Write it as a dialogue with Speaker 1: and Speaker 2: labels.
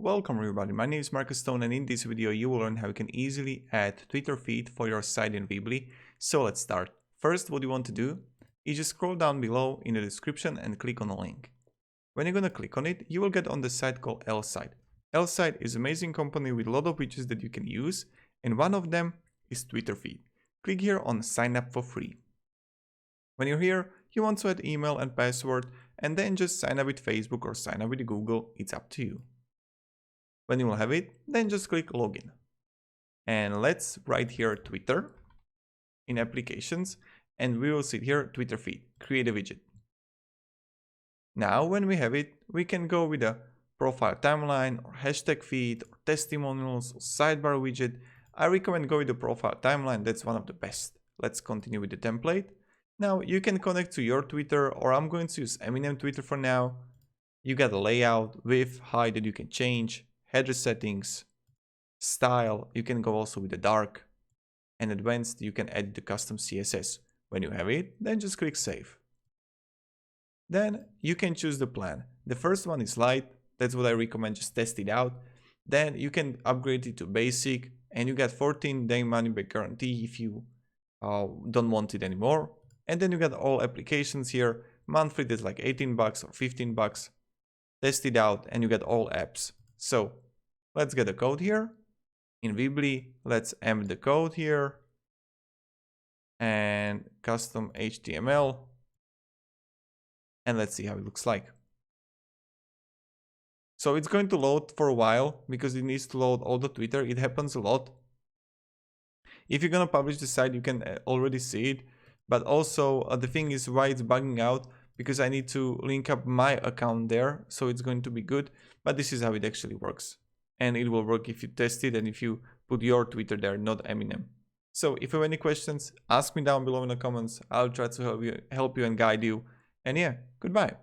Speaker 1: Welcome everybody, my name is Marcus Stone and in this video you will learn how you can easily add Twitter feed for your site in Weebly. So let's start. First, what you want to do is just scroll down below in the description and click on the link. When you're gonna click on it, you will get on the site called L-Site. L-Site is an amazing company with a lot of widgets that you can use, and one of them is Twitter feed. Click here on sign up for free. When you're here, you want to add email and password and then just sign up with Facebook or sign up with Google, it's up to you. When you will have it, then just click login. And let's write here Twitter in applications and we will see here Twitter feed, create a widget. Now when we have it, we can go with a profile timeline or hashtag feed or testimonials or sidebar widget. I recommend go with the profile timeline, that's one of the best. Let's continue with the template. Now you can connect to your Twitter, or I'm going to use Eminem Twitter for now. You got a layout, width, height that you can change, header settings, style, you can go also with the dark, and advanced you can add the custom CSS. When you have it, then just click save. Then you can choose the plan. The first one is light, that's what I recommend, just test it out. Then you can upgrade it to basic and you get 14-day money back guarantee if you don't want it anymore. And then you got all applications here, monthly that's like 18 bucks or 15 bucks. Test it out and you get all apps. So let's get the code here. In Weebly, let's embed the code here. And custom HTML. And let's see how it looks like. So it's going to load for a while because it needs to load all the Twitter. It happens a lot. If you're gonna publish the site, you can already see it. But also the thing is why it's bugging out, because I need to link up my account there. So it's going to be good. But this is how it actually works. And it will work if you test it and if you put your Twitter there, not Eminem. So if you have any questions, ask me down below in the comments. I'll try to help you and guide you. And yeah, goodbye.